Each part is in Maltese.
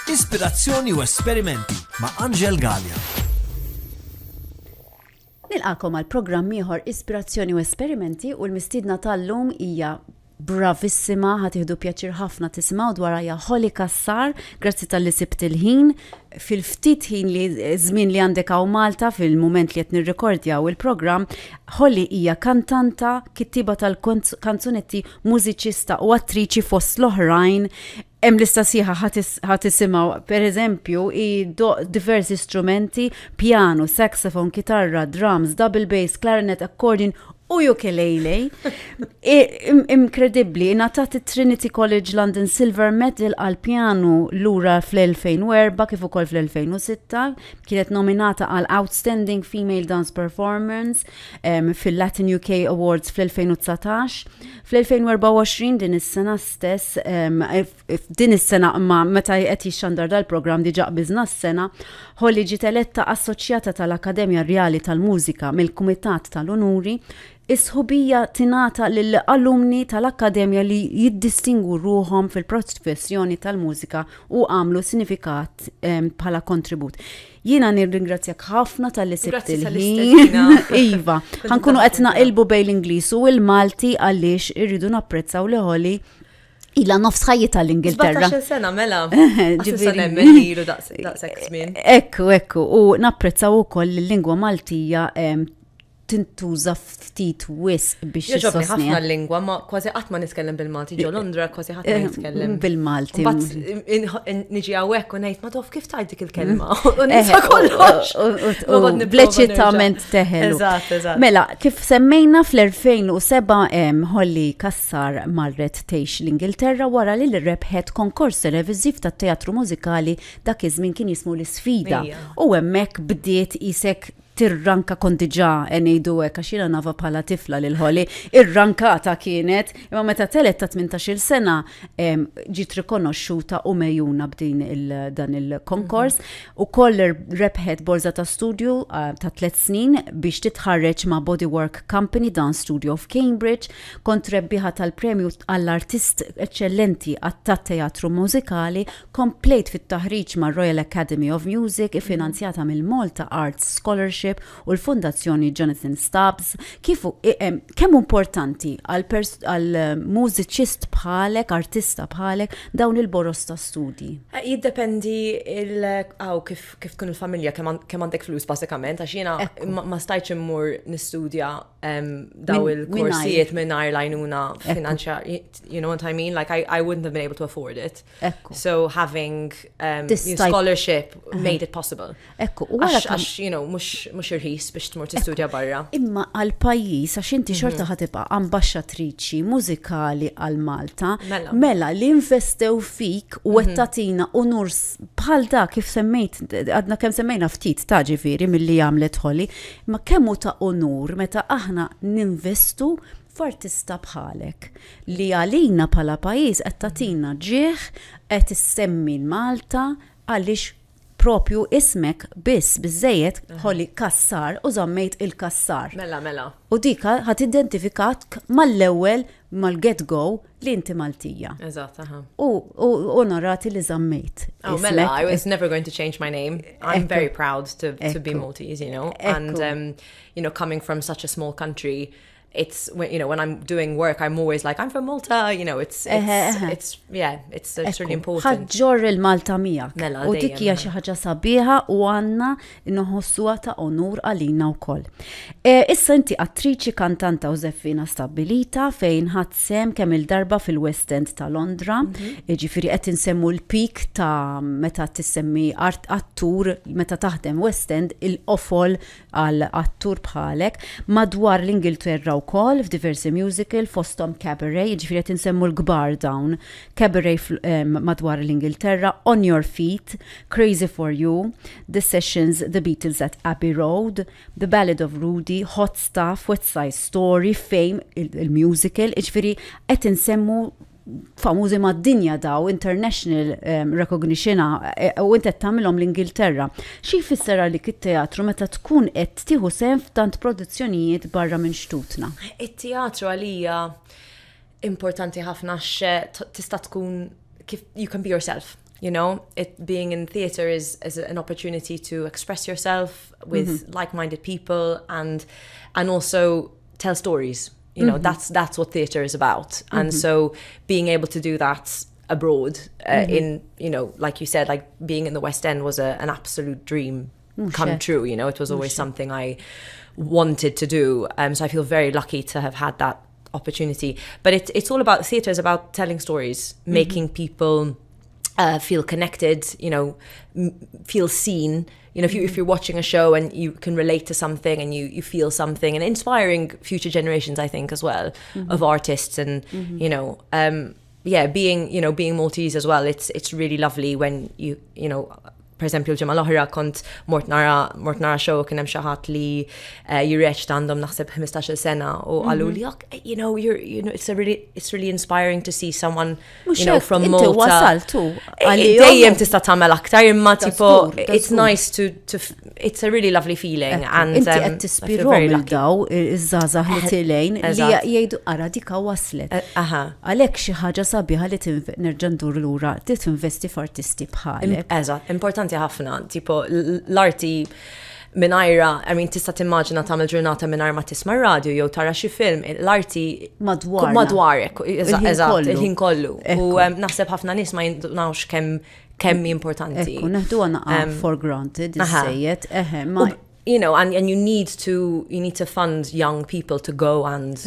Ispirazzjoni u esperimenti ma' Angel Gallia. Nilqakom għal programm ieħor Ispirazzjoni u Esperimenti u l-mistiedna tal-lum hija bravissima, ħatieħdu pjaċir ħafna tisimgħu dwarha Hollie Cassar, grazzi tal-li sibt il-ħin. Fil-ftit ħin li żmien li għandek hawn Malta fil-mument li qed nirrekordjaw il-programm, Hollie hija kantanta, kittiba tal-kanzunetti, mużiċista u attriċi fost l-oħrajn. Hemm lista sieħa ħatisimgħu pereżempju diversi strumenti, piano, saxophone, kitarra, drums, double bass, clarinet, accordion u ukulele. Inkredibbli, ingħatat it-Trinity College London Silver Medal għal pjanu lura fl-2004 kif ukoll fl-2006. Kienet nominata għal Outstanding Female Dance Performance fil-Latin UK Awards fl-2019. Fl-2024 din is-sena stess, din is-sena ma meta qed jixxandar dal-programm diġà qbiżna s-sena, Hollie ġiet eletta assoċjata tal-Akkademja Rjali tal-Mużika mill-Kumitat tal-Onuri. Is-ħubija tingħata lill-alumni tal-Akkademja li jiddistingu ruhom fil-professjoni tal-mużika u għamlu sinifikat bħala kontribut. Jiena nirringrazzjak ħafna tal-li sibt il-ħin. Iva, ħankunu qed naqilbu bejn l-Ingliż u l-Malti għaliex irridu napprezzaw li Hollie ila nofs ħajjita l-Ingilterra. 17 sena mela. Ġifieri nemmen ilu daqshekk żmien. Ekku, u napprezzaw ukoll il-lingwa Maltija tintuża ftit wisq biex jogħġobni ħafna l-lingwa, ma kważi qatt ma nitkellem bil-Malti. Ġo Londra kważi ħadd ma jitkellem bil-Malti. Mbagħad niġi hawnhekk u ngħid ma taf kif tgħid dik il-kelma. U ninsa kollox. Bl-eċitament teħelu. Eżatt. Mela, kif semmejna fl-2007 Hollie Cassar marret tgħix l-Ingilterra wara li rebħet konkors televiżiv tat-teatru mużikali dak iż-żmien kien jismu l-Isfida. U hemmhekk bdiet isek tirranka kontiġa ngħidu hekk għax jiena nafa bħala tifla lil Hollie, irrankata kienet, imma meta telet ta' 18-il sena ġiet rikonoxxuta u mejjuna b'din dan il-konkors u koll rebħet borza ta' studju ta' 3 snin biex titħarreġ ma' Bodywork Company Dance Studio of Cambridge, kont rebbieħa tal-premju għall-artist eċċellenti għat-teatru mużikali, komplejt fit-taħriġ ma' Royal Academy of Music, iffinanzjata mill-Malta Arts Scholarship u l-Fondazzjoni Jonathan Stubbs. Kemm importanti għal mużiċist bħalek, artista bħalek, dawn il-boros ta' studi? Jiddependi kif tkun il-familja, kemm għandek flus basikament, għax jiena ma stajtx immur nistudja daw il-korsijiet mingħajr lajnuna finanzjarja, you know what I mean? Like I wouldn't have been able to afford it. So having scholarship made it possible. Għax, you know, mux irħis biex tmur tistudja barra. Imma għal pajjiż għax inti xorta ħatibqa' ambaxxatriċi mużikali għal Malta, mela li investew fik u qed tagħtina unur bħal dak kif semmejt, għadna kemm semmejna ftit ta' ġifieri milli għamlet Hollie, ma kemm hu ta' unur meta aħna ninvestu f'artista bħalek li għalina bħala pajjiż qed tagħtina ġieħ qed issemmi l-Malta għaliex propju ismek biss biżejjed Hollie Cassar u żammejt il-Cassar. Mela. U dika ħadd identifikat mal-ewwel mal-get-go li inti Maltija. Eżatt, U onorati li żammejt. Mela, I was never going to change my name. I'm very proud to be Maltese, you know. And you know, coming from such a small country, it's when I'm doing work, I'm always like, I'm from Malta, you know, it's really important. Ħaġġor il-Malta miegħek. U dik hija xi ħaġa sabiħa u għandna inħossuha ta' onur għalina wkoll. Issa inti attriċi, kantanta u żeffina stabbilita fejn ħadsem kemm il-darba fil-West End ta' Londra, jiġifieri qed insemmu l-peak ta' meta tissemmi attur meta taħdem West End il-qofol għal attur bħalek madwar l-Ingilterra wkoll f'diversi musical fosthom cabaret, jiġifieri qed insemmu l-kbar dawn, cabaret madwar l-Ingilterra, On Your Feet, Crazy for You, The Sessions, The Beatles at Abbey Road, The Ballad of Rudy, Hot Stuff, West Side Story, Fame, il-musical, jiġifieri qed insemmu famużi mad-dinja daw, international recognition u inti qed tagħmilhom l-Ingilterra. Xi jfisser għalik it-teatru meta tkun qed tieħu sehem f'tant produzzjonijiet barra minn xtutna? It-teatru għalija importanti ħafna tista' tkun kif you can be yourself. You know, being in theatre is an opportunity to express yourself with like-minded people and also tell stories. You know, that's what theatre is about. And so being able to do that abroad in, you know, like you said, like being in the West End was an absolute dream come true. You know, it was always something I wanted to do. So I feel very lucky to have had that opportunity. But it's all about, theatre is about telling stories, making people feel connected, you know, feel seen. You know, if you're watching a show and you can relate to something and you feel something, and inspiring future generations, I think, as well, of artists. And you know, being Maltese as well, it's really lovely when you know, per esempio l-ġimgħa l-oħra kont mort nara show kien hemm xi ħadd li jirreċ għandhom naħseb 15-il sena u qalu li you know it's really inspiring to see someone you know from Malta. Inti wasaltu dejjem tista' tagħmel aktar imma tipo it's nice to it's a really lovely feeling and inti qed tispirhom daw iż-żgħażagħ li tilejn li jgħidu ara dik waslet. Għalhekk xi ħaġa sabiħa li nerġa' ndur lura tinvesti f'artisti bħalek. Eżatt, importanti ħafna, tipo l-arti minajra, tista' timmaġina tagħmel ġurnata mingħajr ma tisma' radio jew tara xi film, l-arti madwarek, eżatt, il-ħin kollu. U naħseb ħafna nies ma jindunawx kemm importanti. Ekku, neħdu għana for granted, is-sejjed, you know, and you need to fund young people to go and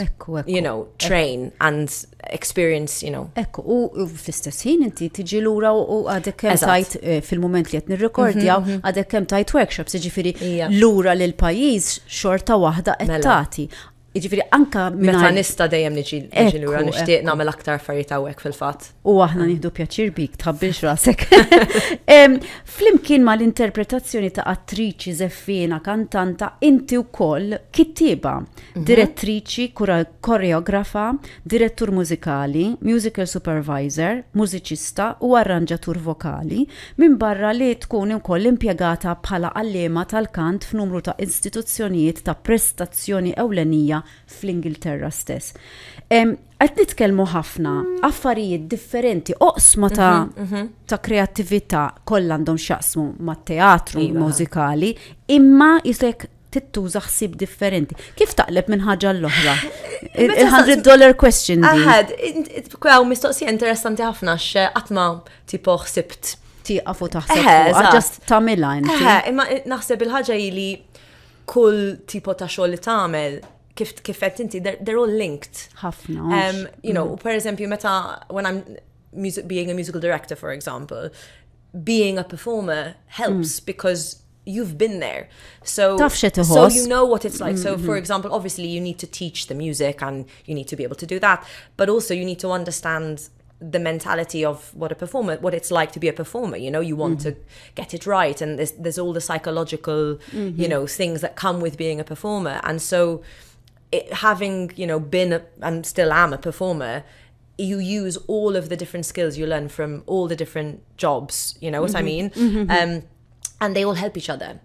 you know, train and experience, you know. Ekku, u fl-istess ħin inti tiġi lura u għadek kemm tajt fil-moment li qed nirrekordjaw għadek kemm tajt workshops, jiġifieri lura lil pajjiż xorta waħda qed tagħti. Jiġifieri anka meta nista' dejjem niġi lura nixtieq nagħmel aktar affarijiet hawnhekk fil-fatt. U aħna nieħdu pjaċir bik tħabbilx rasek. Flimkien mal-interpretazzjoni ta' attriċi, żeffina, kantanta, inti wkoll kittieba, direttriċi, koreografa, direttur mużikali, musical supervisor, mużiċista u arranġatur vokali, minn barra li tkun ukoll impjegata bħala għalliema tal-kant f'numru ta' istituzzjonijiet ta' prestazzjoni ewlenija fl-Ingilterra stess. Qed nitkellmu ħafna affarijiet differenti, oqsma ta' kreattività kollha għandhom x'jaqsmu mat-teatru mużikali, imma jisek tittuża ħsieb differenti. Kif taqleb minn ħaġa l-oħra? $100 question di. Kwaw mistoqsija interessanti ħafna qatt ma tipo ħsibt tieqaf u taħseb just tagħmilha inti. Imma naħseb il-ħaġa li kull tipo ta' xogħol li tagħmel kif qed inti they're all linked. Ħafna. You know, per esempio when I'm being a musical director, for example, being a performer helps because you've been there. So you know what it's like. So for example, obviously you need to teach the music and you need to be able to do that, but also you need to understand the mentality of what it's like to be a performer. You know, you want to get it right, and there's all the psychological you know, things that come with being a performer. And so having, you know, been and still am a performer, you use all of the different skills you learn from all the different jobs, you know what I mean? And they all help each other.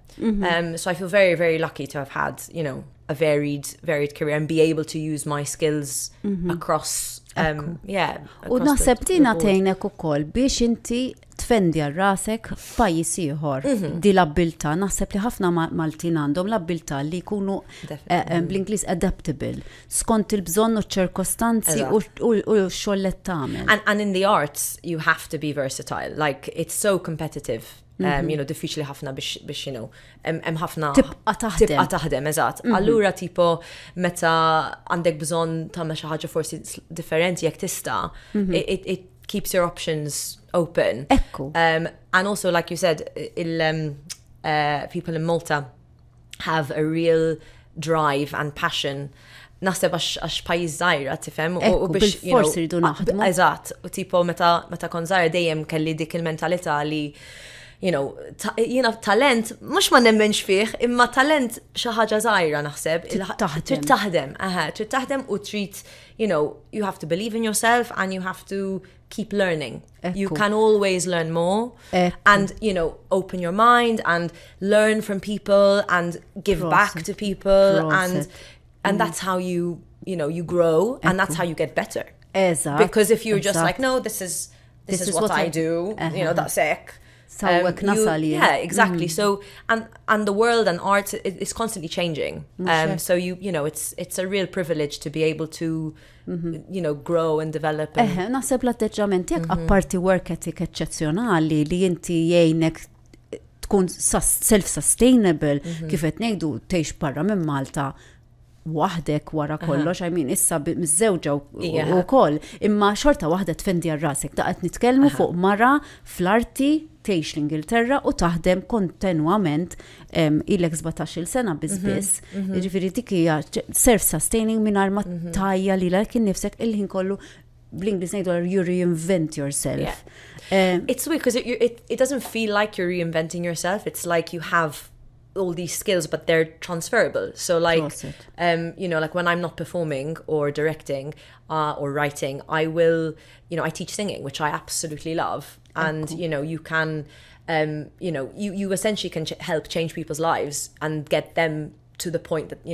So I feel very, very lucky to have had, you know, a varied career and be able to use my skills across U naħseb tina tgħinek ukoll biex inti tfendi għal rasek f'pajjiż ieħor. Di l-abbiltà naħseb li ħafna Maltin għandhom l-abbiltà li jkunu bl-Ingliż adaptable skont il-bżonn u ċ-ċirkostanzi u x-xogħol li tagħmel. And in the arts you have to be versatile. Like it's so competitive. You know, diffiċli ħafna biex you know, hemm ħafna tibqa' taħdem, eżatt. Allura tipo meta għandek bżonn tagħmel xi ħaġa forsi differenti jekk tista', it keeps your options open. Ekku. And also, like you said, people in Malta have a real drive and passion. Naħseb għax pajjiż żgħira tifhem u biex forsi rridu naħdmu. Eżatt, u tipo meta kon żgħira dejjem kelli dik il-mentalità li you know, talent, mux ma nemmenx fih, imma talent xi ħaġa żgħira naħseb. Trid taħdem u trid, you know, you have to believe in yourself and you have to keep learning. You can always learn more and, you know, open your mind and learn from people and give back to people and that's how you know, you grow and that's how you get better. Eżatt. Because if you're just like, no, this is this is what I do, that's it. Sawek nasali. Yeah, exactly. So, and the world and art is constantly changing. So it's a real privilege to be able to, grow and develop. Naħseb l-atteġġament tiegħek apparti work ethic eċċezzjonali li inti jgħinek tkun self-sustainable kif qed ngħidu tgħix barra minn Malta waħdek wara kollox, issa miż-żewġa wkoll, imma xorta waħda tfendi għal rasek. Da qed nitkellmu fuq mara fl-arti tgħix l-Ingilterra u taħdem kontinwament ilek 17-il sena biss. Jiġifieri dik hija self-sustaining mingħajr ma tajja lilek innifsek il-ħin kollu bl-Ingliż ngħidu you reinvent yourself. It's weird because it doesn't feel like you're reinventing yourself. It's like you have all these skills, but they're transferable. So like, like when I'm not performing or directing or writing, I will, I teach singing, which I absolutely love. And, you can, you essentially can help change people's lives and get them to the point that,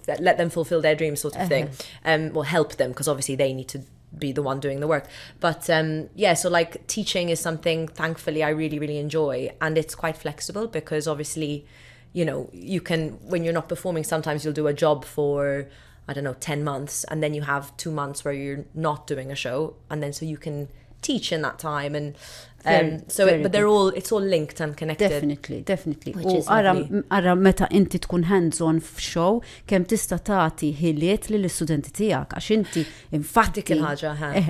that let them fulfill their dreams sort of thing. Well, help them because obviously they need to be the one doing the work. But so like teaching is something, thankfully, I really, really enjoy. And it's quite flexible because obviously, you can, when you're not performing, sometimes you'll do a job for, 10 months. And then you have 2 months where you're not doing a show. And then so you can teach in that time. And but it's all linked and connected. Definitely. U ara meta inti tkun hands-on f'show, kemm tista' tagħti ħiliet lill-istudenti tiegħek għax inti infatti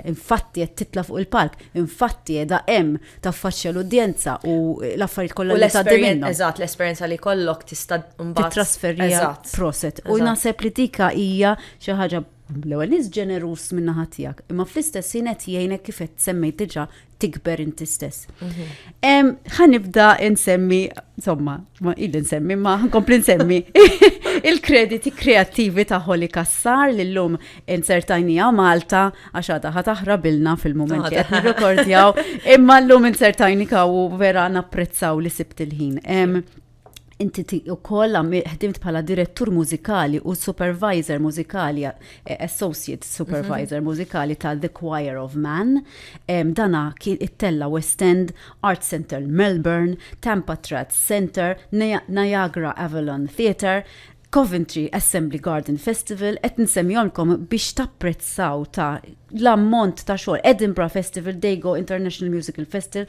infatti qed titla' fuq il-palk, infatti qiegħda hemm taffaċċja l-udjenza u l-affarijiet kollha li tgħaddi minnhom. Eżatt, l-esperjenza li jkollok tista' mbagħad titrasferija proset. U naħseb li tika hija xi ħaġa l-ewwel nies ġenerus min-naħa tiegħek, imma fl-istess ħin qed jgħinek kif qed semmejt diġà tikber inti stess. Ħanibda nsemmi, insomma, ma ħankompli nsemmi il-krediti kreattivi ta' Hollie Cassar li llum insertajnija Malta għax għadha ħataħrabilna fil-mument qed nirrekordjaw, imma llum insertajnika u vera napprezzaw li sibt il-ħin. Inti ukoll ħdimt bħala direttur mużikali u supervisor mużikali, associate supervisor mużikali ta' The Choir of Man. Dana kien it-tella West End, Art Center Melbourne, Tampa Trad Center, Niagara Avalon Theatre, Coventry Assembly Garden Festival, qed nsemmihomkom biex tapprezzaw ta' l-ammont ta' xogħol. Edinburgh Festival, Dago International Musical Festival,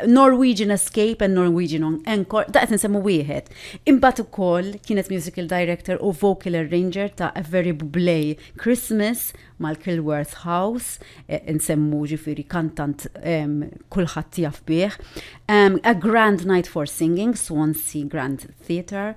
Norwegian Escape and Norwegian Encore, da qed nsemmu wieħed. Imbagħad ukoll kienet musical director u vocal arranger ta' A Very Bubbly Christmas mal-Kilworth House, nsemmu ġifieri kantant kulħadd jaf bih. A Grand Night for Singing, Swansea Grand Theatre.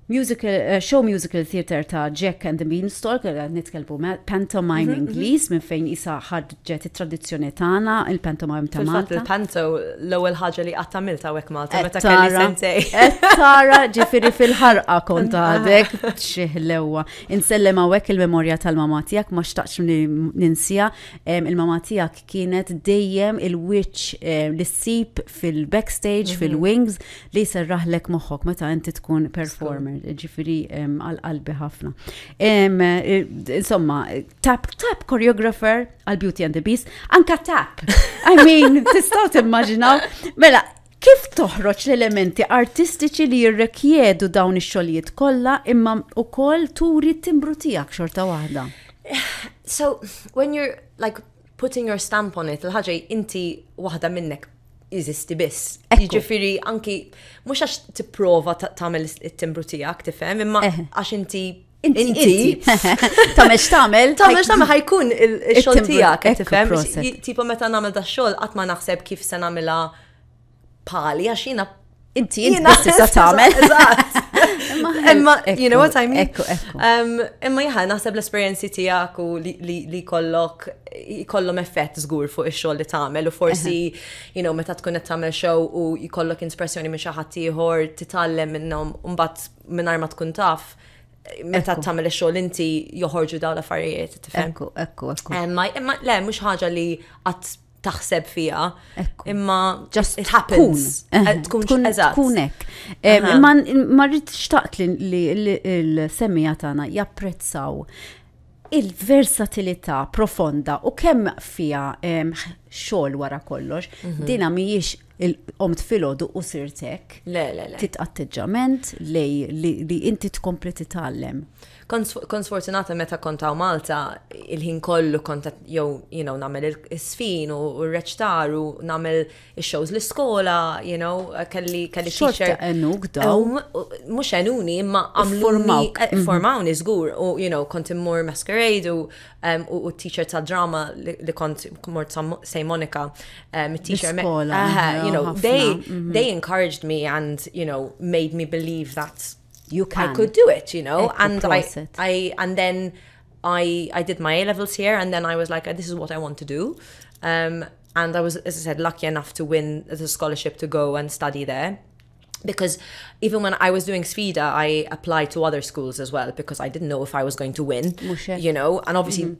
Show musical theatre ta' Jack and the Beanstalk, nitkelbu pantomime Ingliż minn fejn isa ħarġet it-tradizzjoni tagħna, il-pantomime ta' Malta. Fil-fatt il-panto l-ewwel ħaġa li qatt għamilta hekk Malta meta kelli sentej. Tara ġifieri fil-ħarqa kont għadek xieħlewwa. Insellem hawnhekk il-memorja tal-mama tiegħek ma xtaqx ninsija. Il-mama tiegħek kienet dejjem il-wiċċ li ssib fil-backstage, fil-wings li jserraħlek moħħok meta inti tkun performer. Ġifiri għal-qalbi ħafna. Insomma, tap choreographer għal Beauty and the Beast, anka tap. I mean, tistaw timmaġinaw. Mela, kif toħroġ l-elementi artistiċi li jirrekjedu dawn ix-xogħlijiet kollha imma wkoll turi t-timbru tiegħek xorta waħda? So, when you're like putting your stamp on it, l-ħaġa inti waħda minnek jizisti biss. Jiġifieri anki mhux għax tipprova tagħmel it-timbru tiegħek tifhem, imma għax inti tagħmel x'tagħmel ħajkun il-xogħol tiegħek qed tifhem. Tipo meta nagħmel dax-xogħol qatt ma naħseb kif se nagħmilha bħali għax jiena inti tista' tagħmel. Eżatt. Imma you know what I mean? Imma jaħ naħseb l-esperjenzi tiegħek u li jkollhom effett żgur fuq ix-xogħol li tagħmel u forsi meta tkun qed tagħmel show u jkollok inspirazzjoni minn xi ħadd ieħor titgħallem minnhom u mbagħad mingħajr ma tkun taf meta tagħmel ix-xogħol inti joħorġu dawn l-affarijiet, tifhem? Ekku. Imma le mhux ħaġa li qatt taħseb fija, imma just it happens. Tkun hekk. Ma rrid xtaqt li l-semmija tagħna japprezzaw il-versatilità profonda u kemm fija xogħol wara kollox, dina mhijiex il-qomt filgħodu u sirtek. Le. Titqatteġġament li inti tkompli titgħallem. Kont sfortunata meta kont hawn Malta il-ħin kollu kont nagħmel is-sfin u r-reċtar u nagħmel ix-shows l-iskola, kelli teacher. Enuk daw. Mhux enuni, imma formawni żgur u kont immur masquerade u teacher ta' drama li kont mort St. Monica, teacher. They encouraged me and made me believe that you can. I could do it, and then I did my A-levels here, and then I was like, this is what I want to do. And I was, as I said, lucky enough to win the scholarship to go and study there. Because even when I was doing Sfida, I applied to other schools as well, because I didn't know if I was going to win, and obviously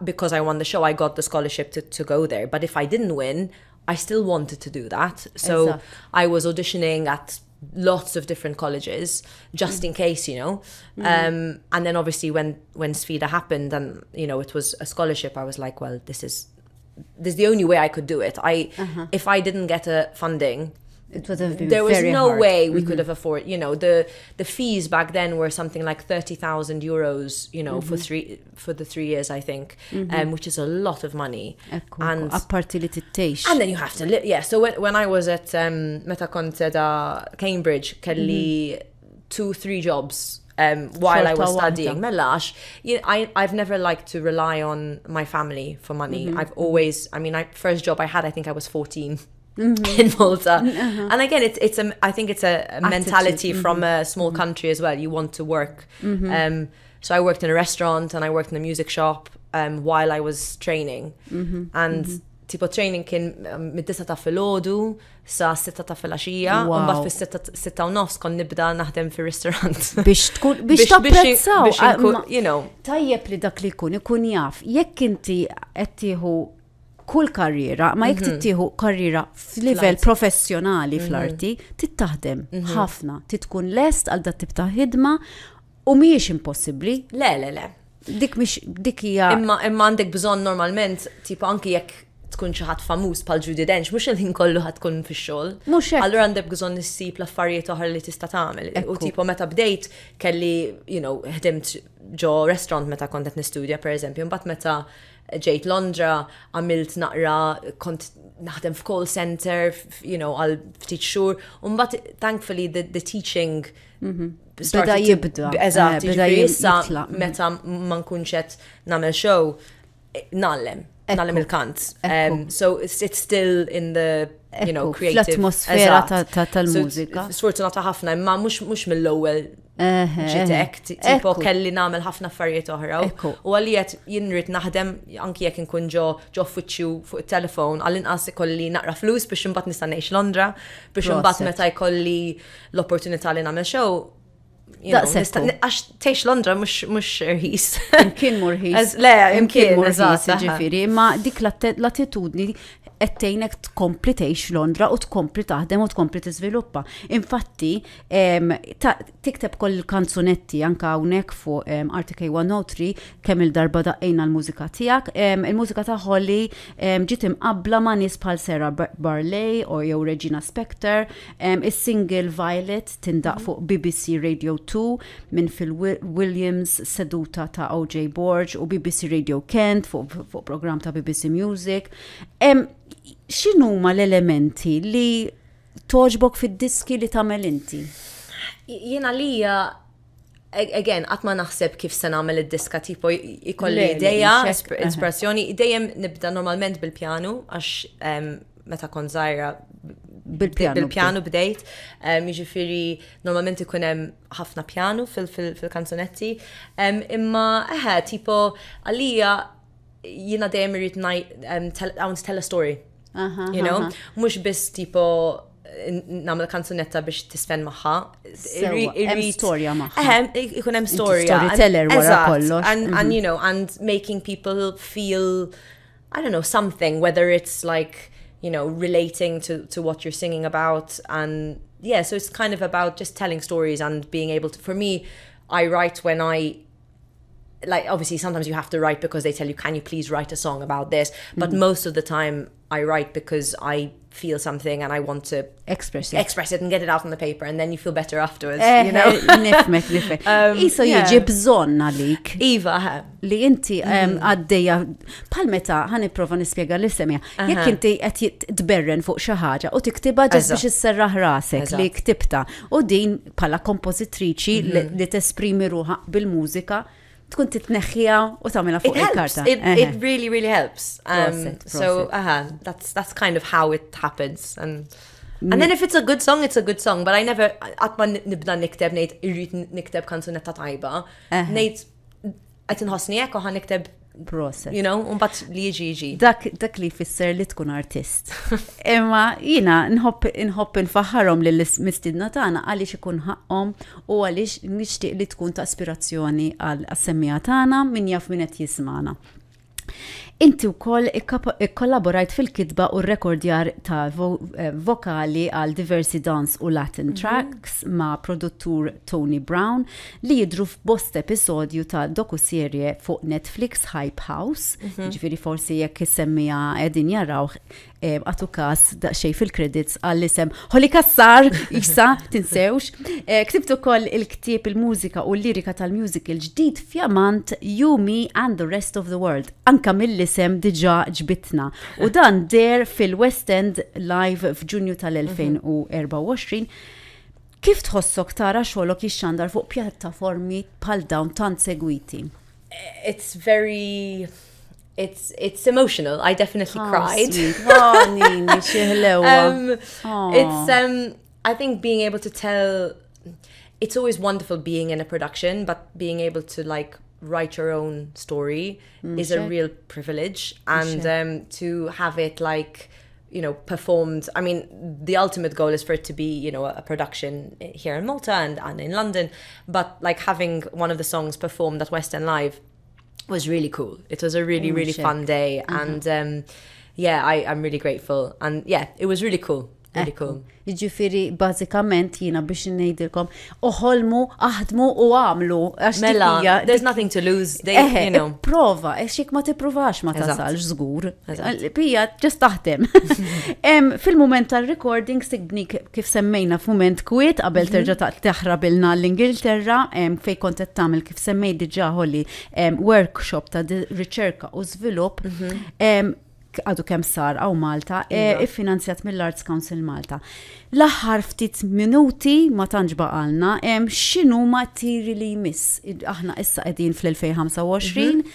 because I won the show, I got the scholarship to go there. But if I didn't win, I still wanted to do that. So I was auditioning at lots of different colleges just in case, and then obviously when Sfida happened and it was a scholarship, I was like, well, this is the only way I could do it. If I didn't get a funding, it would have been there was very no hard. way we could have afforded, the fees back then were something like 30,000 euros, for the 3 years, I think, which is a lot of money. And apparti li tittejx. And then you have to live, so when I was at meta kont Cambridge, kelli 2-3 jobs while I was studying. Melax, I've never liked to rely on my family for money. I've always, first job I had, I think I was 14. In Malta. And again, I think it's a mentality from a small country as well. You want to work. So I worked in a restaurant and I worked in a music shop while I was training. And tipo training kien mid-9 ta' filgħodu sa 6 ta' filgħaxija, u mbagħad fis-6 u nofs kon nibda naħdem fir-ristorant. Biex tapprezzaw. Tajjeb li dak li ikun jaf. Jekk inti qed tieħu kull karriera, ma jekk tittieħu karriera f'livell professjonali fl-arti, tittaħdem ħafna, titkun lest għal dat tip ta' ħidma u mhijiex impossibbli. Le. Dik hija. Imma għandek bżonn normalment, tipo anki jekk tkun xi ħadd famuż bħal Judi Dench, mhux il-ħin kollu ħadd tkun fix-xogħol. Mhux hekk. Allura għandek bżonn issib l-affarijiet oħra li tista' tagħmel. U tipo meta bdejt kelli, ħdimt ġo restaurant meta kont qed nistudja pereżempju, mbagħad meta ġejt Londra, għamilt naqra, kont naħdem f'call center, għal ftit xhur, u mbagħad thankfully the teaching beda jibda. Eżatt, issa meta ma nkunx qed nagħmel show, nagħlem il-kant. So it's still in the creative fl-atmosfera tal-mużika. Sfortunata ħafna, imma mhux mill-ewwel ġitek, tipo kelli nagħmel ħafna affarijiet oħra. U għalijiet jinrid naħdem anki jekk inkun ġo uffiċċju fuq it-telefon, għall-inqas ikolli naqra flus biex imbagħad nista' ngħix Londra, biex imbagħad meta jkolli l-opportunità li nagħmel show. Għax tgħix Londra mhux irħis. Imkien murħis. Le, imkien eżatt. Ġifieri, ma dik l-attitudni ettejnek tkompli tgħix Londra u tkompli taħdem u tkompli tiżviluppa. Infatti, tikteb koll il-kanzunetti anka hawnhekk fuq RTK 103 kemm il-darba daqqejna l-mużika tiegħek. Il-mużika ta' Hollie ġiet imqabbla ma' nies bħal Sarah Barley u jew Regina Spektor. Is-single Violet tindaq fuq BBC Radio 2 minn Phil Williams, seduta ta' O.J. Borge u BBC Radio Kent fuq programm ta' BBC Music. X'inhuma l-elementi li toġbok fid-diski li tagħmel inti? Jiena lija again qatt ma naħseb kif se nagħmel id-diska tipo ikolli idea, ispirazzjoni, dejjem nibda normalment bil-pjanu għax meta kont żgħira bil-pjanu bdejt, jiġifieri normalment ikun hemm ħafna pjanu fil-kanzunetti, imma tipo għalija jiena dejjem irid tell a story. Mhux biss tipo nagħmel kanzunetta biex tisfen magħha. Hemm storja magħha. Ikun hemm storja. Storyteller wara kollox. And making people feel, I don't know, something, whether it's like, relating to what you're singing about. And yeah, so it's kind of about just telling stories and being able to, for me, I write when I like obviously sometimes you have to write because they tell you, can you please write a song about this? But most of the time I write because I feel something and I want to express it and get it out on the paper, and then you feel better afterwards, you know? Nifmek. Iso jiġi bżonn għalik. Iva, li inti għaddejja bħal meta ħaniprofa nispjega li semja. Jekk inti qed tberren fuq xi ħaġa u tiktibha ġas biex isserraħ rasek li ktibta, u din bħala kompożitriċi li tesprimi ruħha bil-mużika tkun titneħħija u tagħmilha fuq il-karta. It really, really helps. So that's kind of how it happens. And then if it's a good song, it's a good song. But I never, għatma nibda nikteb, nejt irrit nikteb kanzunetta tajba, nejt għet nħosni u ħan nikteb process. You know, bat li jiġi. Dak li fisser li tkun artist. Imma jina nħobb nfaħħarhom lill-mistidna tagħna għaliex ikun ħaqhom u għaliex nixtieq li tkun ta' aspirazzjoni għal-semmija tagħna min jaf min qed jismana. Inti wkoll ikkollaborajt fil-kitba u r-rekordjar ta' vokali għal diversi dance u Latin tracks ma' produttur Tony Brown li jidru f'bost episodju ta' dokuserje fuq Netflix Hype House, ġifieri forsi jekk isemmija qegħdin jarawh għatu kas daqsxejn fil-credits għall-isem Hollie Cassar, isa, tinsewx. Ktibtu koll il-ktieb il-mużika u l-lirika tal-musical ġdid fjamant You, Me and the Rest of the World. Anka mill-isem diġa ġbitna. U dan der fil-West End live f'Ġunju tal-2024. Kif tħossok tara xogħolok jixxandar fuq pjattaformi bħal dawn tant segwiti? It's very... It's emotional. I definitely cried. I think being able to tell, it's always wonderful being in a production, but being able to like write your own story is a real privilege, and to have it like, you know, performed. I mean, the ultimate goal is for it to be, you know, a production here in Malta and in London, but like having one of the songs performed at West End Live was really cool. It was a really, really fun day. And I'm really grateful. And yeah, it was really cool. Really cool. Ġifiri, bażikament jina biex nejdilkom, uħolmu, aħdmu u għamlu. Mela, there's nothing to lose. You know. Prova, xik ma tiprovax ma tasalx żgur. Pija, ġast taħdem. Fil-moment tal-recording, stigni kif semmejna f'mument kwiet, qabel terġa taħrabilna l-Ingilterra, fej kontet tamil kif semmej diġa Hollie, workshop ta' riċerka u żvilupp, għadu kem sar għaw Malta, iffinanzjat mill-Arts Council Malta. L-aħħar ftit minuti ma tanġba għalna, xinu ma tiri li jmiss? Aħna issa qegħdin fl-2025,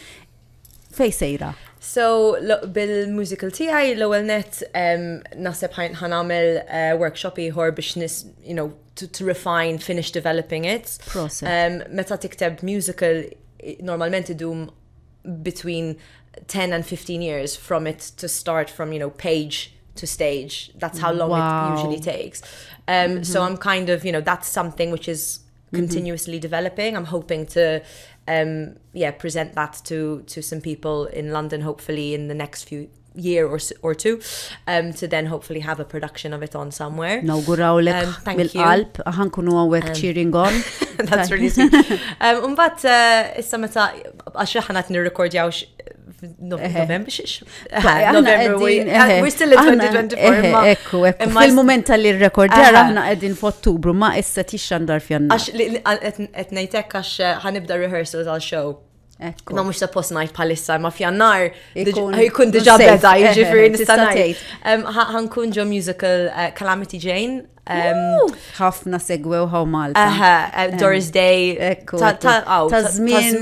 fej sejra? So, bil-musical tiegħi l-ewwel net naħseb ħanamel workshop ieħor biex you know, to refine, finish developing it. Meta tikteb musical, normalment idum between 10 and 15 years from it to start from, you know, page to stage. That's how long it usually takes. So I'm kind of, you know, that's something which is continuously developing. I'm hoping to, present that to some people in London, hopefully in the next year or two, to then hopefully have a production of it on somewhere. Nawgurawlek bil-qalb, ħankunu għawek cheering on. That's really sweet. But issa meta għax ħanat nirrekordjaw November we're still in 2024. Ekku, fil-moment tal-li rekordjar aħna qegħdin f'Ottubru ma issa tixxandar f'Jannar. Qed ngħidlek għax ħanibda rehearsals għal show. Ma mhux suppost ngħid bħalissa ma f'Jannar jkun diġà beda, jiġifieri nista' ngħid. Ħankun ġo musical Calamity Jane. ħafna segwew ħaw Malta. Doris Day. Ta' żmien,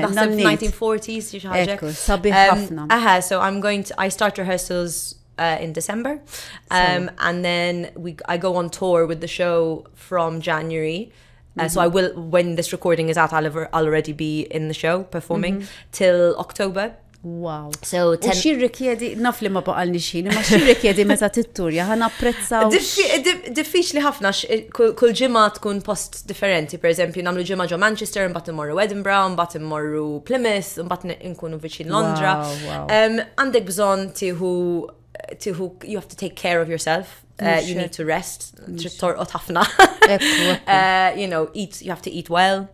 naħseb 1940s xi ħaġa. Sabiħ ħafna. So I start rehearsals in December, and then I go on tour with the show from January. So I will, when this recording is out, I'll already be in the show performing till October. Wow. So xirrikjedi, naf li ma baqalni xin, ma xirrikjedi meta titturja, ħana apprezzaw. Diffiċli ħafna, kull ġimma tkun post differenti, per eżempju, namlu ġimma ġo Manchester, mbatt immorru Edinburgh, mbatt immorru Plymouth, mbatt nkunu viċin Londra. Għandek bżon tiħu, you have to take care of yourself. You need to rest. Torqot ħafna. You know, you have to eat well.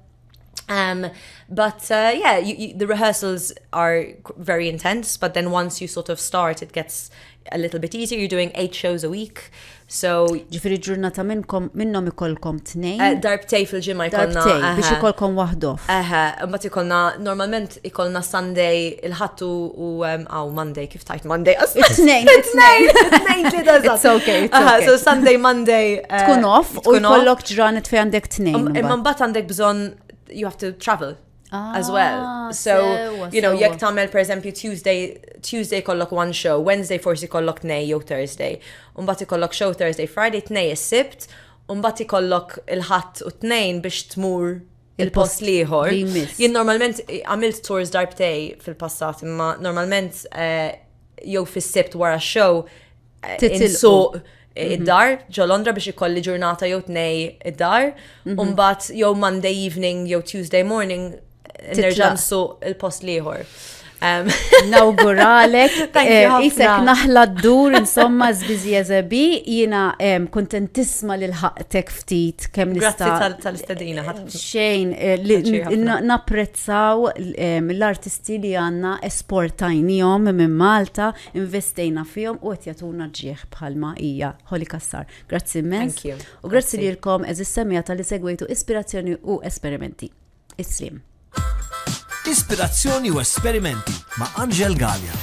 But yeah, the rehearsals are very intense, but then once you sort of start, it gets a little bit easier. You're doing 8 shows a week. So ġifiri ġurnata minnom ikolkom 2? Darbtej fil-ġimma ikolna. Darbtej, biex ikolkom wahdof. Mbatt ikolna, normalment ikolna Sunday, il-ħattu u Monday, kif tajt Monday? It-tnejn. It's okay. So Sunday, Monday. Tkun off u jkollok ġranet fej għandek 2. Imma mbatt għandek bżon, you have to travel. As well. So, jek tamel, per esempio, Tuesday kollok 1 show, Wednesday forsi kollok 2 jew Thursday, unbat kollok show Thursday, Friday 2 is-sibt, unbat kollok il-ħadd u 2 biex tmur il-post liħor. Jien normalment għamilt tours darbtej fil-passat, imma normalment jew fis-sibt wara show insuq id-dar ġo Londra biex ikolli ġurnata jew 2 id-dar, unbat jew Monday evening jew Tuesday morning nerġan suq il-post liħor. Nawguralek, isek naħla d-dur, insomma, zbizja zabi, jina kontentisma li l-ħaqtek ftit, kem nista. Grazzi tal-istadina. Xejn, naprezzaw l-artisti li għanna esportajnijom minn Malta, investejna fihom u għetjatuna ġieħ bħalma ija Hollie Cassar. Grazzi immens. U grazzi li l-kom eżis-semija tal-li segwejtu Ispirazzjoni u Esperimenti. Islim. Ispirazzjoni u Esperimenti ma' Angel Gallia.